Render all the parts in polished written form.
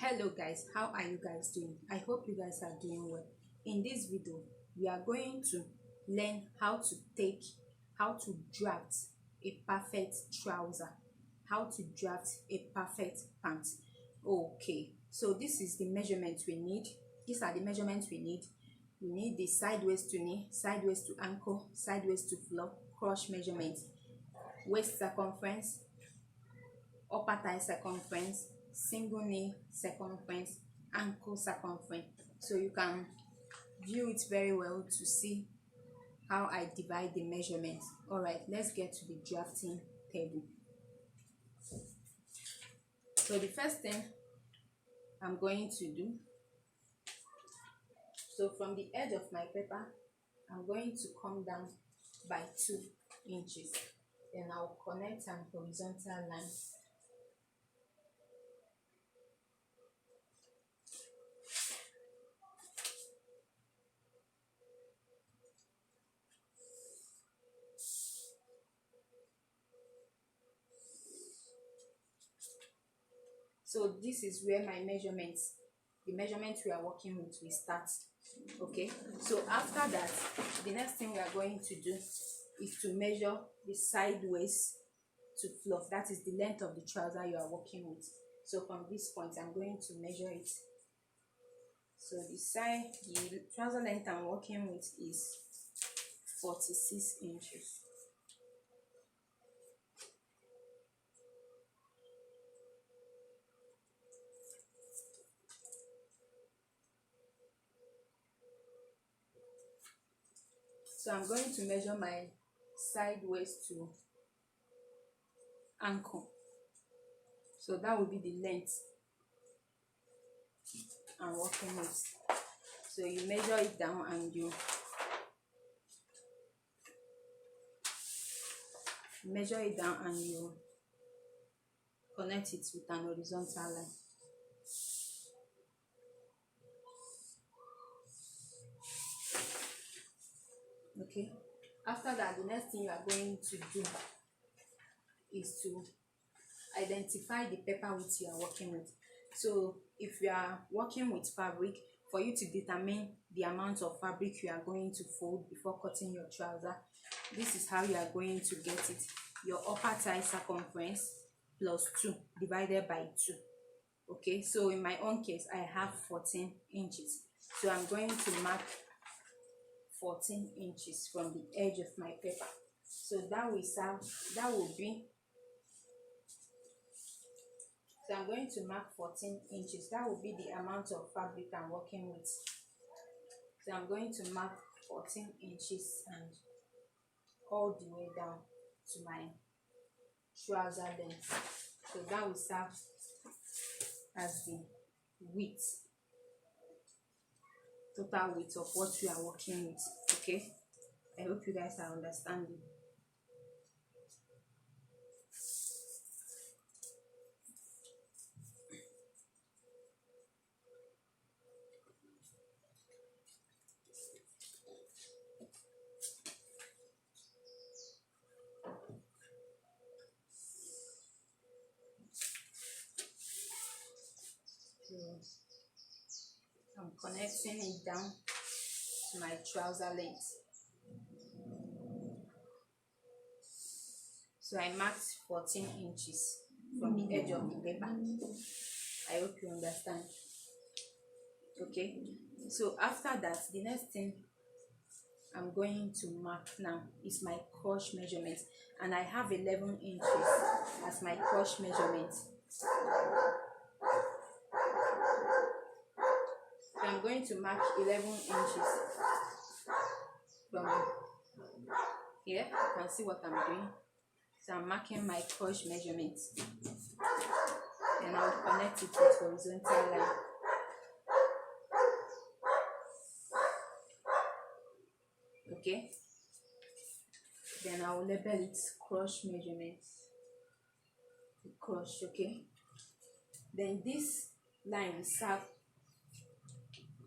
Hello guys, how are you guys doing? I hope you guys are doing well. In this video we are going to learn how to draft a perfect trouser, how to draft a perfect pant. Okay, so this is the measurements we need. These are the measurements we need. We need the sideways to knee, sideways to ankle, sideways to floor, crotch measurement, waist circumference, upper thigh circumference, single knee circumference, ankle circumference. So you can view it very well to see how I divide the measurements. All right, let's get to the drafting table. So the first thing I'm going to do, so from the edge of my paper I'm going to come down by 2 inches, then I'll connect an horizontal line. So this is where my measurements, the measurement we are working with, will start. Okay, so after that, the next thing we are going to do is to measure the sideways to floor. That is the length of the trouser you are working with. So from this point I'm going to measure it. So the trouser length I'm working with is 46 inches. So I'm going to measure my sideways to ankle. So that will be the length I'm working with. So you measure it down and you connect it with an horizontal line. Okay, after that, the next thing you are going to do is to identify the paper width you are working with. So if you are working with fabric, for you to determine the amount of fabric you are going to fold before cutting your trouser, this is how you are going to get it. Your upper thigh circumference plus 2 divided by 2. Okay, so in my own case I have 14 inches, so I'm going to mark 14 inches from the edge of my paper. So I'm going to mark 14 inches. That will be the amount of fabric I'm working with. So I'm going to mark 14 inches and all the way down to my trouser length. So that will serve as the width, total width of what we are working with. Okay, I hope you guys are understanding. So I'm connecting it down to my trouser length. So I marked 14 inches from the edge of the paper. I hope you understand. Okay, so after that, the next thing I'm going to mark now is my crotch measurement, and I have 11 inches as my crotch measurement. So I'm going to mark 11 inches from here. You can see what I'm doing. So I'm marking my crotch measurement, and I'll connect it with horizontal line. Okay, then I will label it crotch measurements, the crotch. Okay, then this line will serve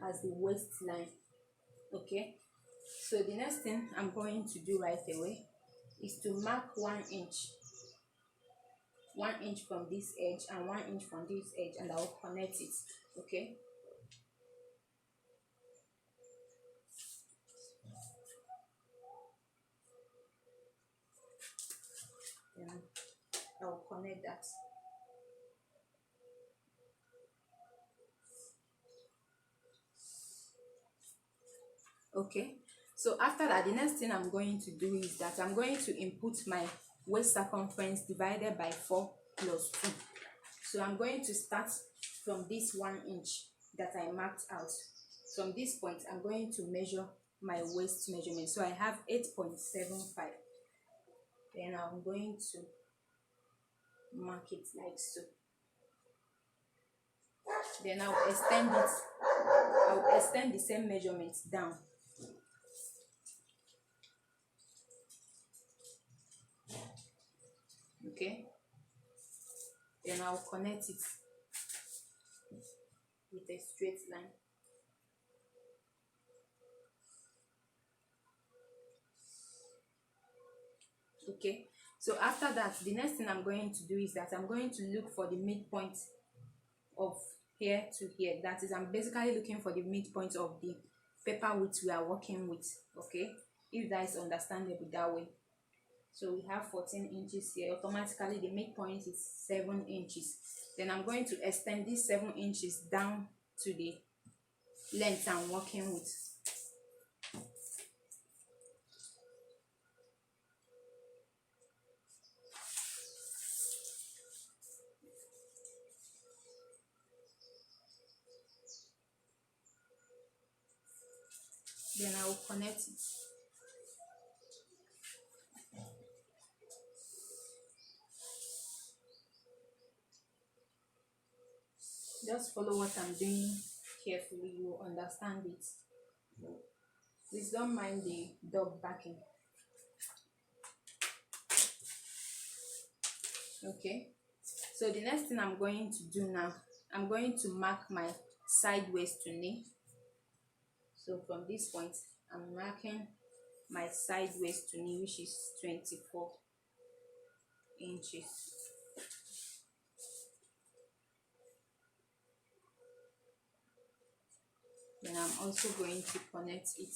as the waistline. Okay, so the next thing I'm going to do right away is to mark 1 inch 1 inch from this edge and 1 inch from this edge, and I will connect it. Okay, then I will connect that. Okay, so after that, the next thing I'm going to do is that I'm going to input my waist circumference divided by 4 plus 2. So I'm going to start from this 1 inch that I marked out. From this point, I'm going to measure my waist measurement. So I have 8.75. Then I'm going to mark it like so. Then I'll extend it. I'll extend the same measurements down. Okay. Then I'll connect it with a straight line. Okay, so after that, the next thing I'm going to do is that I'm going to look for the midpoint of here to here. That is, I'm basically looking for the midpoint of the paper width we are working with. Okay, if that is understandable that way. So we have 14 inches here. Automatically the midpoint is 7 inches. Then I'm going to extend these 7 inches down to the length I'm working with. Then I will connect it. Just follow what I'm doing carefully, you will understand it. Please don't mind the dog barking. Okay, so the next thing I'm going to do now, I'm going to mark my sideways to knee. So from this point, I'm marking my sideways to knee, which is 24 inches. Then I'm also going to connect it.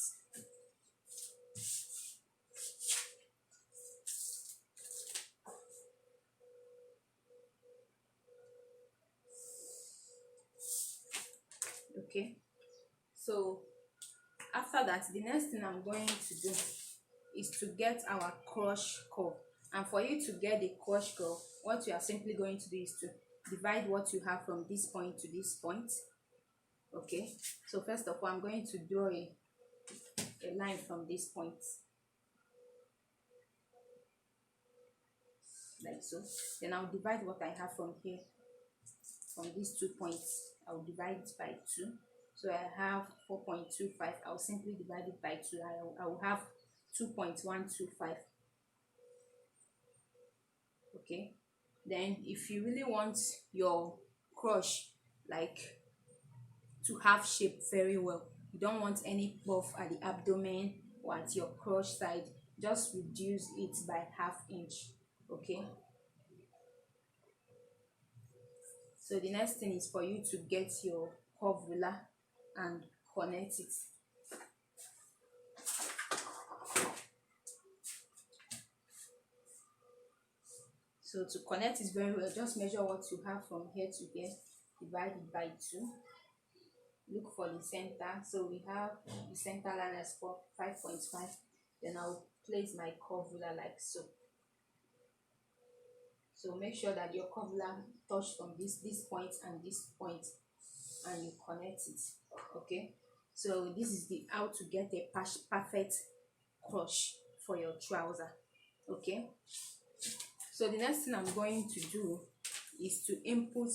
Okay, so after that, the next thing I'm going to do is to get our crotch curve. And for you to get the crotch curve, what you are simply going to do is to divide what you have from this point to this point. Okay, so first of all, I'm going to draw a line from this point like so. Then I'll divide what I have from here, from these 2 points. I'll divide it by 2. So I have 4.25. I'll simply divide it by 2. I will have 2.125. Okay, then if you really want your crotch like to have shape very well, you don't want any puff at the abdomen or at your crotch side, just reduce it by ½ inch. Okay, so the next thing is for you to get your curve ruler and connect it. So to connect it very well, just measure what you have from here to here, divide it by 2. Look for the center. So we have the center line as 5.5. Then I'll place my curve ruler like so. So make sure that your curve ruler touch from this point and this point, and you connect it. Okay, so this is the how to get a perfect crotch for your trouser. Okay, so the next thing I'm going to do is to input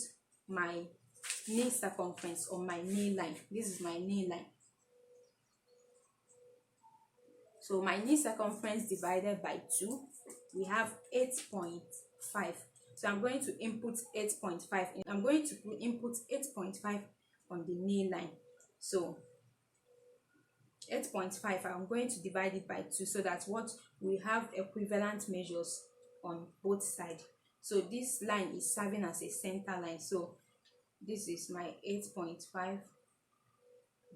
my knee circumference or my knee line. This is my knee line. So my knee circumference divided by 2, we have 8.5. So I'm going to input 8.5. I'm going to input 8.5 on the knee line. So 8.5, I'm going to divide it by 2 so that what we have equivalent measures on both sides. So this line is serving as a center line. So this is my 8.5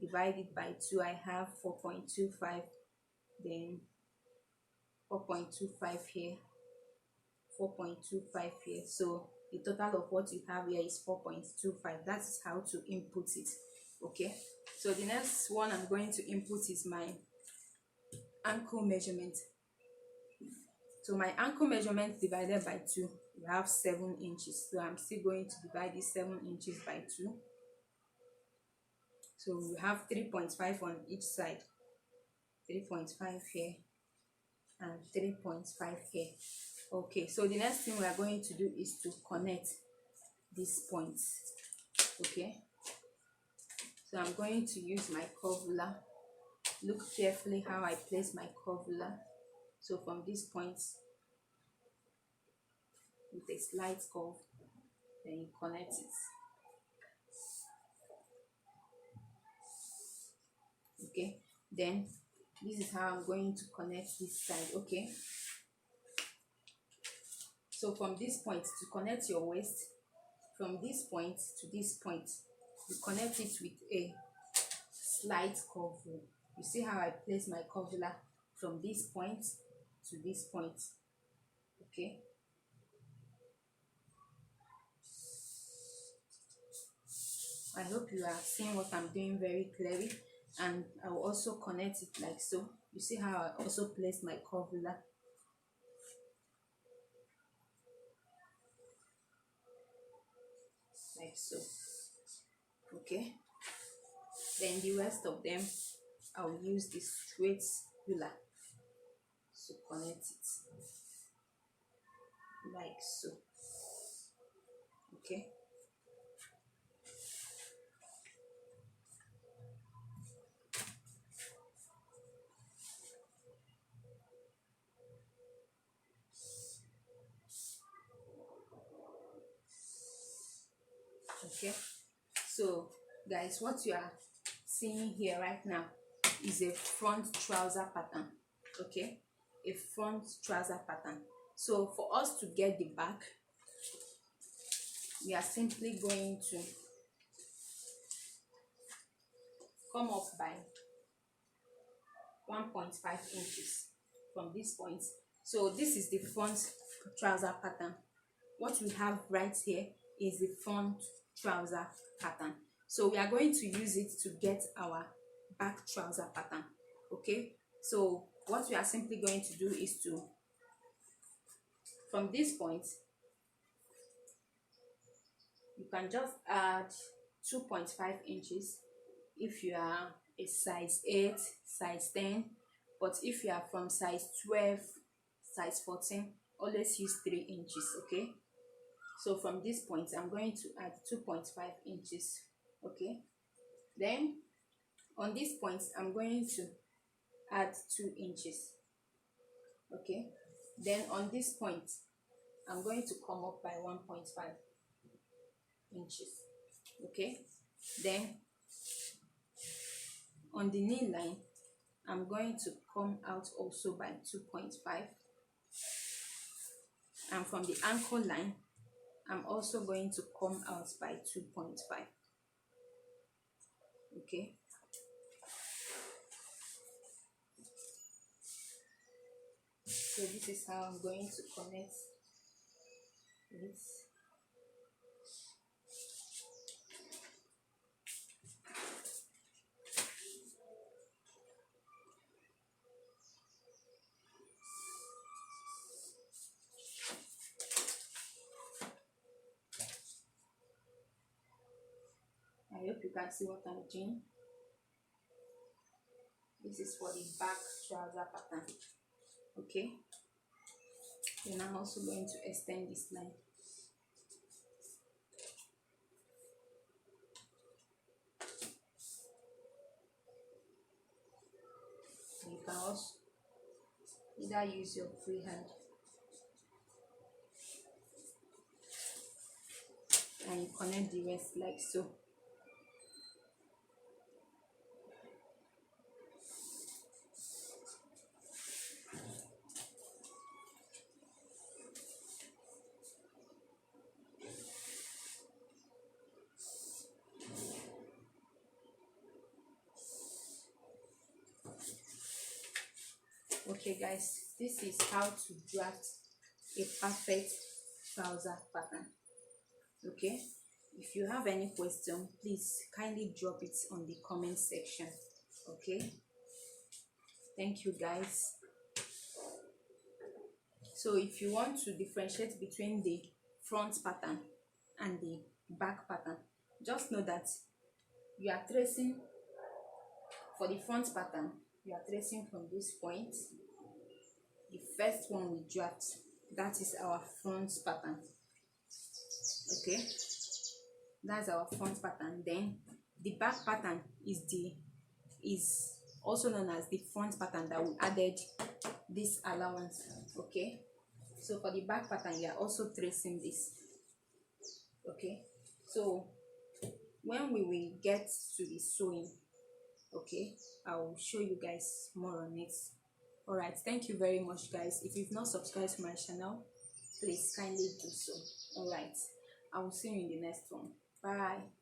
divided by 2. I have 4.25, then 4.25 here, 4.25 here. So the total of what you have here is 4.25. That's how to input it. Okay, so the next one I'm going to input is my ankle measurement. So my ankle measurement divided by 2, we have 7 inches. So I'm still going to divide this 7 inches by 2. So we have 3.5 on each side, 3.5 here and 3.5 here. Okay, so the next thing we are going to do is to connect these points. Okay, so I'm going to use my curve ruler. Look carefully how I place my curve ruler. So from these points with a slight curve, then you connect it. Okay, then this is how I'm going to connect this side. Okay, so from this point to connect your waist, from this point to this point, you connect it with a slight curve rule. You see how I place my curve ruler from this point to this point. Okay, I hope you are seeing what I'm doing very clearly, and I will also connect it like so. You see how I also place my curve ruler. Like so. Okay, then the rest of them I'll use this straight ruler to connect it like so. Okay, okay, so guys, what you are seeing here right now is a front trouser pattern. Okay, a front trouser pattern. So for us to get the back, we are simply going to come up by 1.5 inches from this point. So this is the front trouser pattern. What we have right here is the front trouser pattern. So we are going to use it to get our back trouser pattern. Okay, so what we are simply going to do is to, from this point, you can just add 2.5 inches if you are a size 8, size 10, but if you are from size 12, size 14, always use 3 inches. Okay, so from this point I'm going to add 2.5 inches. Okay, then on this point I'm going to add 2 inches. Okay, then on this point I'm going to come up by 1.5 inches. Okay, then on the knee line I'm going to come out also by 2.5, and from the ankle line I'm also going to come out by 2.5. Okay, so this is how I'm going to connect it. I hope you can see what I'm doing. This is for the back trouser pattern. Okay, then I'm also going to extend this line. You can also either use your free hand and you connect the rest like so. Okay guys, this is how to draft a perfect trouser pattern. Okay, if you have any question, please kindly drop it on the comment section. Okay, thank you guys. So if you want to differentiate between the front pattern and the back pattern, just know that you are tracing for the front pattern, you are tracing from this point. The first one we draft, that is our front pattern. Okay, that's our front pattern. Then the back pattern is also known as the front pattern that we added this allowance. Okay, so for the back pattern you are also tracing this. Okay, so when we will get to the sewing, okay, I will show you guys more on it. All right, thank you very much guys. If you've not subscribed to my channel, please kindly do so. All right, I will see you in the next one. Bye.